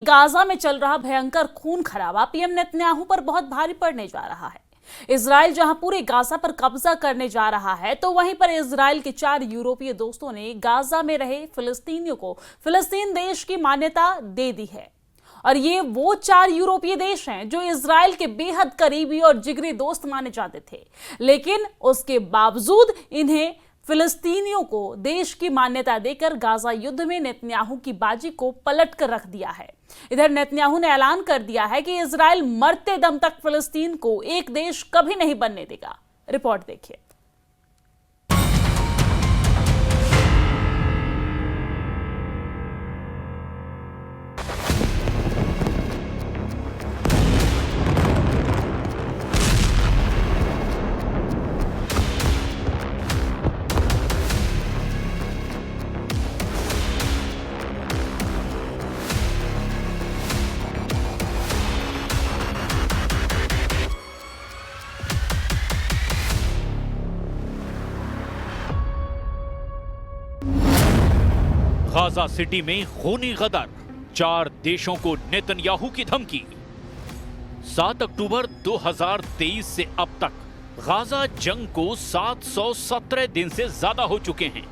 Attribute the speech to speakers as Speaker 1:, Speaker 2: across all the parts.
Speaker 1: Gaza में चल रहा भयंकर खून खराबा पीएम नेतन्याहू पर बहुत भारी पड़ने जा रहा है। इजराइल जहां पूरे गाजा पर कब्जा करने जा रहा है, तो वहीं पर इजराइल के 4 यूरोपीय दोस्तों ने गाजा में रहे फिलिस्तीनियों को फिलिस्तीन देश की मान्यता दे दी है। और ये वो 4 यूरोपीय देश हैं जो इजराइल के बेहद करीबी और जिगरी दोस्त माने जाते थे, लेकिन उसके बावजूद इन्हें फिलिस्तीनियों को देश की मान्यता देकर गाजा युद्ध में नेतन्याहू की बाजी को पलट कर रख दिया है। इधर नेतन्याहू ने ऐलान कर दिया है कि इजराइल मरते दम तक फिलिस्तीन को एक देश कभी नहीं बनने देगा। रिपोर्ट देखिए।
Speaker 2: गाजा सिटी में खूनी गदर, 4 देशों को नेतन्याहू की धमकी। 7 अक्टूबर 2023 से अब तक गाजा जंग को 717 दिन से ज्यादा हो चुके हैं।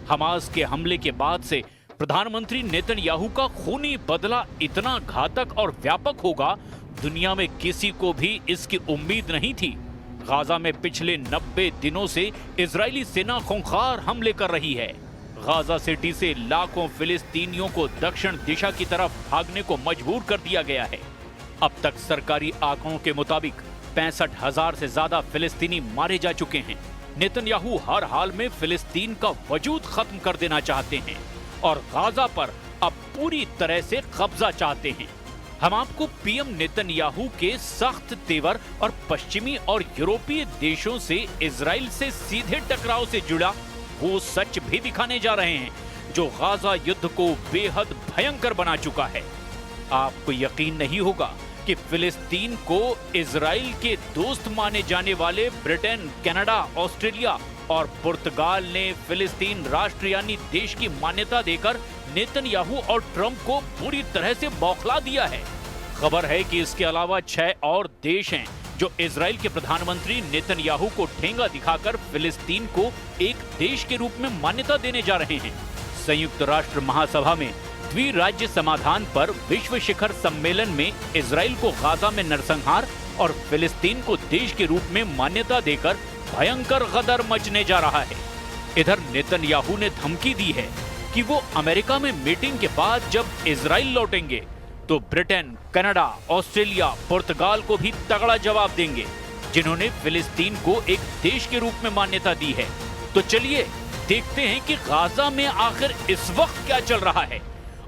Speaker 2: हमास के हमले के बाद से प्रधानमंत्री नेतन्याहू का खूनी बदला इतना घातक और व्यापक होगा, दुनिया में किसी को भी इसकी उम्मीद नहीं थी। गाजा में पिछले 90 दिनों से इजरायली सेना खूंखार हमले कर रही है। गाजा सिटी से लाखों फिलिस्तीनियों को दक्षिण दिशा की तरफ भागने को मजबूर कर दिया गया है। अब तक सरकारी आंकड़ों के मुताबिक 65,000 से ज्यादा फिलिस्तीनी मारे जा चुके हैं। नेतन्याहू हर हाल में फिलिस्तीन का वजूद खत्म कर देना चाहते हैं और गाजा पर अब पूरी तरह से कब्जा चाहते हैं। हम आपको पीएम नेतन्याहू के सख्त तेवर और पश्चिमी और यूरोपीय देशों से इजराइल से सीधे टकराव से जुड़ा वो सच भी दिखाने जा रहे हैं जो गाजा युद्ध को बेहद भयंकर बना चुका है। आपको यकीन नहीं होगा कि फिलिस्तीन को इजराइल के दोस्त माने जाने वाले ब्रिटेन, कनाडा, ऑस्ट्रेलिया और पुर्तगाल ने फिलिस्तीन राष्ट्र यानी देश की मान्यता देकर नेतन्याहू और ट्रंप को पूरी तरह से बौखला दिया है। खबर है कि इसके अलावा 6 और देश हैं जो इजराइल के प्रधानमंत्री नेतन्याहू को ठेंगा दिखाकर फिलिस्तीन को एक देश के रूप में मान्यता देने जा रहे हैं। संयुक्त राष्ट्र महासभा में द्विराज्य समाधान पर विश्व शिखर सम्मेलन में इजराइल को गाजा में नरसंहार और फिलिस्तीन को देश के रूप में मान्यता देकर भयंकर गदर मचने जा रहा है। इधर नेतन्याहू ने धमकी दी है कि वो अमेरिका में मीटिंग के बाद जब इजराइल लौटेंगे तो ब्रिटेन, कनाडा, ऑस्ट्रेलिया, पुर्तगाल को भी तगड़ा जवाब देंगे, जिन्होंने फिलिस्तीन को एक देश के रूप में मान्यता दी है। तो चलिए देखते हैं कि गाजा में आखिर इस वक्त क्या चल रहा है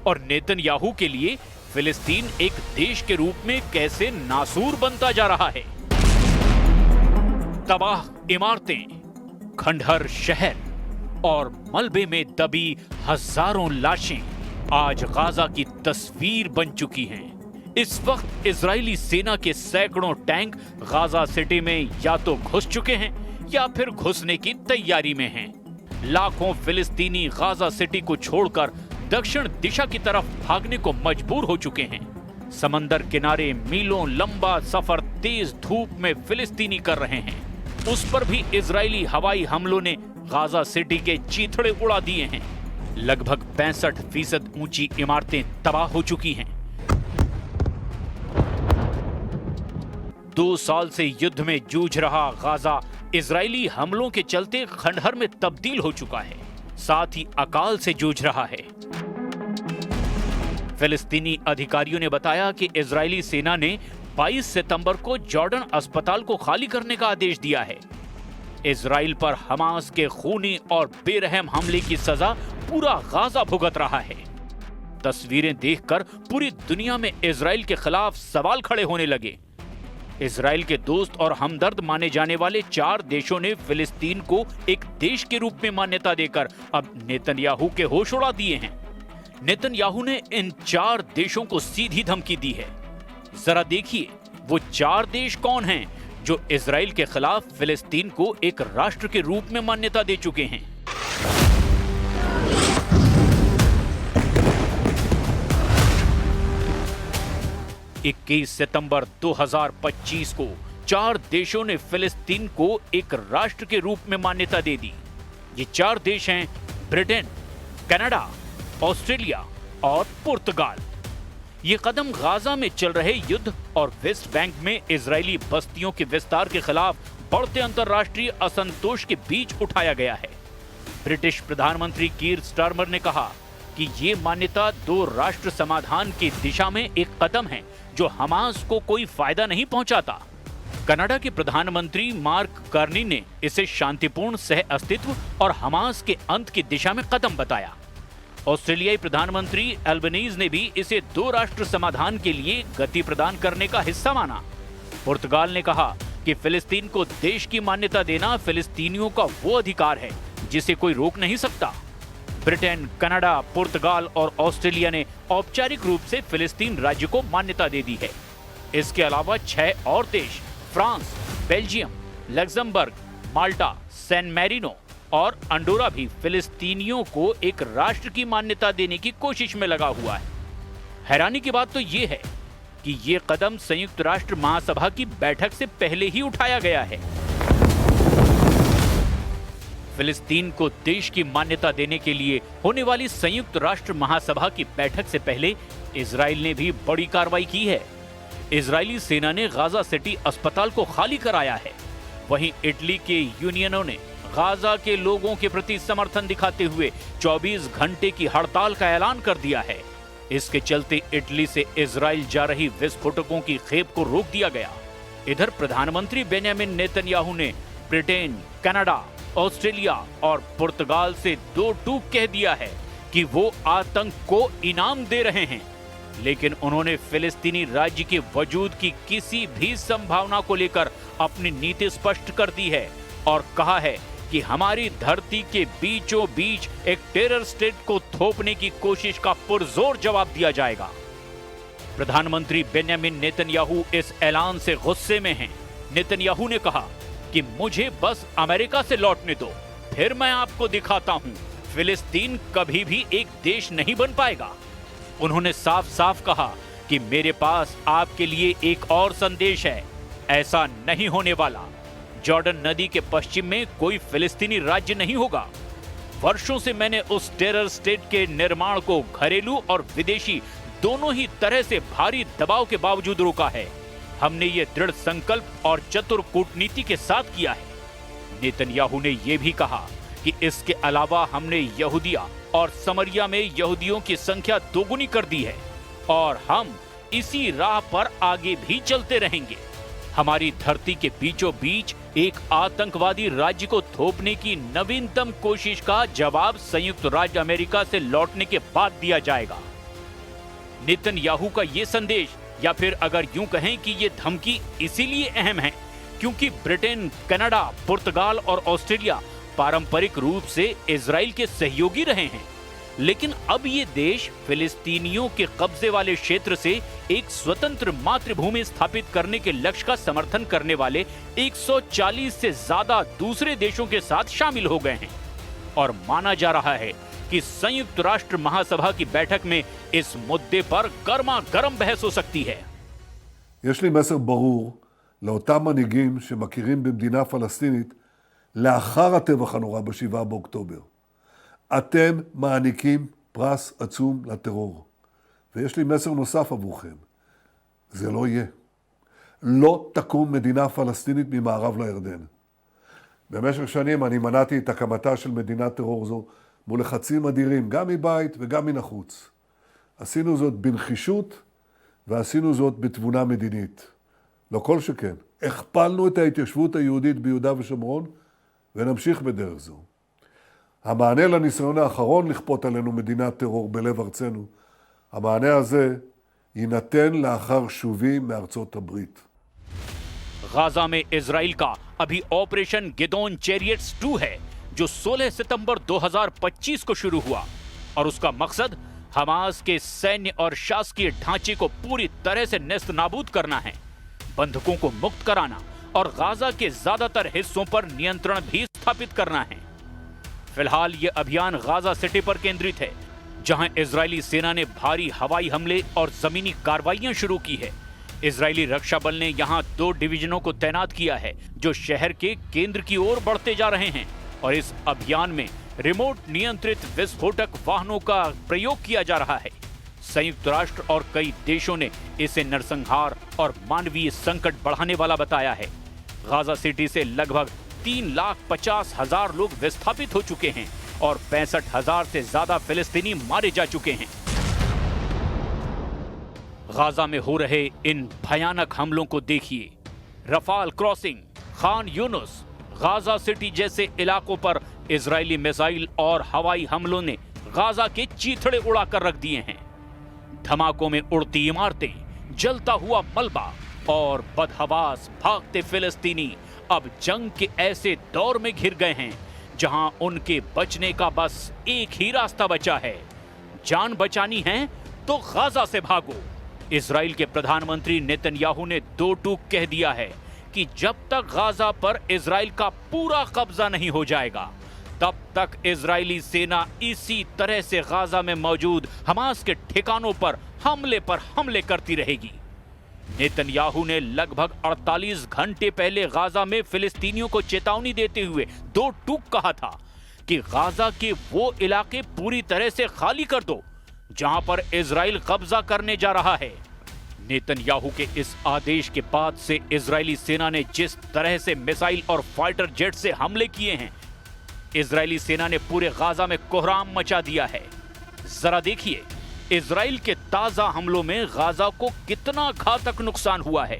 Speaker 2: और नेतन्याहू के लिए फिलिस्तीन एक देश के रूप में कैसे नासूर बनता जा रहा है। तबाह इमारतें, खंडहर शहर और मलबे में दबी हजारों लाशें आज गाजा की तस्वीर बन चुकी हैं। इस वक्त इजरायली सेना के सैकड़ों टैंक गाजा सिटी में या तो घुस चुके हैं या फिर घुसने की तैयारी में हैं। लाखों फिलिस्तीनी गाजा सिटी को छोड़कर दक्षिण दिशा की तरफ भागने को मजबूर हो चुके हैं। समंदर किनारे मीलों लंबा सफर तेज धूप में फिलिस्तीनी कर रहे हैं। उस पर भी इजरायली हवाई हमलों ने गाजा सिटी के चीथड़े उड़ा दिए हैं। लगभग 65% ऊंची इमारतें तबाह हो चुकी हैं। 2 साल से युद्ध में जूझ रहा गाजा इजरायली हमलों के चलते खंडहर में तब्दील हो चुका है, साथ ही अकाल से जूझ रहा है। फिलिस्तीनी अधिकारियों ने बताया कि इजरायली सेना ने 22 सितंबर को जॉर्डन अस्पताल को खाली करने का आदेश दिया है। इजराइल पर हमास के खूनी और बेरहम हमले की सजा पूरा गाजा भुगत रहा है। तस्वीरें देखकर पूरी दुनिया में इजराइल के खिलाफ सवाल खड़े होने लगे। इजराइल के दोस्त और हमदर्द माने जाने वाले 4 देशों ने फिलिस्तीन को एक देश के रूप में मान्यता देकर अब नेतन्याहू के होश उड़ा दिए हैं। नेतन्याहू ने इन 4 देशों को सीधी धमकी दी है। जरा देखिए वो 4 देश कौन हैं जो इजराइल के खिलाफ फिलिस्तीन को एक राष्ट्र के रूप में मान्यता दे चुके हैं। 21 सितंबर 2025 को 4 देशों ने फिलिस्तीन को एक राष्ट्र के रूप में मान्यता दे दी। ये 4 देश हैं ब्रिटेन, कनाडा, ऑस्ट्रेलिया और पुर्तगाल। ये कदम गाजा में चल रहे युद्ध और वेस्ट बैंक में इजरायली बस्तियों के विस्तार के खिलाफ बढ़ते अंतर्राष्ट्रीय असंतोष के बीच उठाया गया है। ब्रिटिश प्रधानमंत्री कीर स्टारमर ने कहा कि ये मान्यता 2 राष्ट्र समाधान की दिशा में एक कदम है जो हमास को कोई फायदा नहीं पहुंचाता। कनाडा के प्रधानमंत्री मार्क कार्नी ने इसे शांतिपूर्ण सह अस्तित्व और हमास के अंत की दिशा में कदम बताया। ऑस्ट्रेलियाई प्रधानमंत्री एल्बनीज ने भी इसे 2 राष्ट्र समाधान के लिए गति प्रदान करने का हिस्सा माना। पुर्तगाल ने कहा कि फिलिस्तीन को देश की मान्यता देना फिलिस्तीनियों का वो अधिकार है जिसे कोई रोक नहीं सकता। ब्रिटेन, कनाडा, पुर्तगाल और ऑस्ट्रेलिया ने औपचारिक रूप से फिलिस्तीन राज्य को मान्यता दे दी है। इसके अलावा 6 और देश फ्रांस, बेल्जियम, लग्जमबर्ग, माल्टा, सैन मैरिनो और अंडोरा भी फिलिस्तीनियों को एक राष्ट्र की मान्यता देने की कोशिश में लगा हुआ है। हैरानी की बात तो ये है कि ये कदम संयुक्त राष्ट्र महासभा की बैठक से पहले ही उठाया गया है। फिलिस्तीन को देश की मान्यता देने के लिए होने वाली संयुक्त राष्ट्र महासभा की बैठक से पहले इजराइल ने भी बड़ी कार्रवाई की है। इजरायली सेना ने गाजा सिटी अस्पताल को खाली कराया है। वहीं इटली के यूनियनों ने गाजा के लोगों के प्रति समर्थन दिखाते हुए 24 घंटे की हड़ताल का ऐलान कर दिया है। इसके चलते इटली से इजराइल जा रही विस्फोटकों की खेप को रोक दिया गया। इधर प्रधानमंत्री बेंजामिन नेतन्याहू ने ब्रिटेन, कनाडा, ऑस्ट्रेलिया और पुर्तगाल से 2 टूक कह दिया है कि वो आतंक को इनाम दे रहे हैं, लेकिन उन्होंने फिलिस्तीनी राज्य के वजूद की किसी भी संभावना को लेकर अपनी नीति स्पष्ट कर दी है और कहा है कि हमारी धरती के बीचों बीच एक टेरर स्टेट को थोपने की कोशिश का पुरजोर जवाब दिया जाएगा। प्रधानमंत्री बेंजामिन नेतन्याहू इस ऐलान से गुस्से में हैं। नेतन्याहू ने कहा कि मुझे बस अमेरिका से लौटने दो, फिर मैं आपको दिखाता हूं फिलिस्तीन कभी भी एक देश नहीं बन पाएगा। उन्होंने साफ साफ कहा कि मेरे पास आपके लिए एक और संदेश है, ऐसा नहीं होने वाला। जॉर्डन नदी के पश्चिम में कोई फिलिस्तीनी राज्य नहीं होगा। वर्षों से मैंने उस टेरर स्टेट के निर्माण को घरेलू और विदेशी दोनों ही तरह से भारी दबाव के बावजूद रोका है। हमने ये दृढ़ संकल्प और चतुर कूटनीति के साथ किया है। नेतन्याहू ने यह भी कहा कि इसके अलावा हमने यहूदिया और समरिया में यहूदियों की संख्या दोगुनी कर दी है और हम इसी राह पर आगे भी चलते रहेंगे। हमारी धरती के बीचों बीच एक आतंकवादी राज्य को थोपने की नवीनतम कोशिश का जवाब संयुक्त राज्य अमेरिका से लौटने के बाद दिया जाएगा। नेतन्याहू का ये संदेश, या फिर अगर यूं कहें कि ये धमकी इसीलिए अहम है क्योंकि ब्रिटेन, कनाडा, पुर्तगाल और ऑस्ट्रेलिया पारंपरिक रूप से इजराइल के सहयोगी रहे हैं, लेकिन अब ये देश फिलिस्तीनियों के कब्जे वाले क्षेत्र से एक स्वतंत्र मातृभूमि स्थापित करने के लक्ष्य का समर्थन करने वाले 140 से ज्यादा दूसरे देशों के साथ शामिल हो गए हैं और माना जा रहा है कि संयुक्त राष्ट्र महासभा की बैठक में इस मुद्दे पर गर्मा-गर्म बहस हो सकती है।
Speaker 3: יש לי מסר ברור לאותם מנהיגים שמכירים במדינה פלסטינית לאחר הטבח הנורא ב7 באוקטובר. אתם מעניקים פרס עצום לטרור. ויש לי מסר נוסף עבורכם. זה לא יהיה. לא תקום מדינה פלסטינית ממערב לירדן. במשך שנים אני מנעתי את הקמתה של מדינת טרור זו מול לחצים אדירים, גם מבית וגם מן החוץ. עשינו זאת בנחישות ועשינו זאת בתבונה מדינית. לא כל שכן. הכפלנו את ההתיישבות היהודית ביהודה ושומרון ונמשיך בדרך זו. המענה לניסיון האחרון לכפות עלינו מדינת טרור בלב ארצנו, המענה הזה יינתן לאחר שובי מארצות הברית.
Speaker 2: गाजा में इजराइल का अभी ऑपरेशन गिदोन चैरियट्स 2 है जो 16 सितंबर 2025 को शुरू हुआ और उसका मकसद हमास के सैन्य और शासकीय ढांचे को पूरी तरह से नेस्त नाबूद करना है, बंधकों को मुक्त कराना और गाजा के ज्यादातर हिस्सों पर नियंत्रण भी स्थापित करना है। फिलहाल ये अभियान गाजा सिटी पर केंद्रित है, जहां इजरायली सेना ने भारी हवाई हमले और जमीनी कार्रवाइयां शुरू की है, इजरायली रक्षा बल ने यहां 2 डिवीजनों को तैनात किया है जो शहर के केंद्र की ओर बढ़ते जा रहे हैं और इस अभियान में रिमोट नियंत्रित विस्फोटक वाहनों का प्रयोग किया जा रहा है। संयुक्त राष्ट्र और कई देशों ने इसे नरसंहार और मानवीय संकट बढ़ाने वाला बताया है। गाजा सिटी से लगभग 3,50,000 लोग विस्थापित हो चुके हैं और 65,000 से ज्यादा फिलिस्तीनी मारे जा चुके हैं। गाजा में हो रहे इन भयानक हमलों को देखिए। Rafale crossing, Khan Yunus, Gaza city जैसे इलाकों पर इजरायली मिसाइल और हवाई हमलों ने गाजा के चीथड़े उड़ाकर रख दिए हैं। धमाकों में उड़ती इमारतें, जलता हुआ मलबा और बदहवास भागते फिलिस्तीनी अब जंग के ऐसे दौर में घिर गए हैं जहां उनके बचने का बस एक ही रास्ता बचा है। जान बचानी है तो गाजा से भागो। इजराइल के प्रधानमंत्री नेतन्याहू ने 2 टूक कह दिया है कि जब तक गाजा पर इजराइल का पूरा कब्जा नहीं हो जाएगा तब तक इजरायली सेना इसी तरह से गाजा में मौजूद हमास के ठिकानों पर हमले करती रहेगी। नेतन्याहू ने लगभग 48 घंटे पहले गाजा में फिलिस्तीनियों को चेतावनी देते हुए 2 टूक कहा था कि गाजा के वो इलाके पूरी तरह से खाली कर दो जहां पर इजराइल कब्जा करने जा रहा है। नेतन्याहू के इस आदेश के बाद से इजरायली सेना ने जिस तरह से मिसाइल और फाइटर जेट से हमले किए हैं, इजरायली सेना ने पूरे गाजा में कोहराम मचा दिया है। जरा देखिए इजराइल के ताजा हमलों में गाजा को कितना घातक नुकसान हुआ है।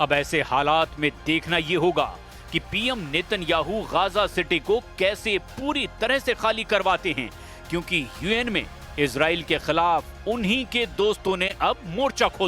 Speaker 2: अब ऐसे हालात में देखना ये होगा कि पीएम नेतन्याहू गाजा सिटी को कैसे पूरी तरह से खाली करवाते हैं, क्योंकि यूएन में इजराइल के खिलाफ उन्हीं के दोस्तों ने अब मोर्चा खोल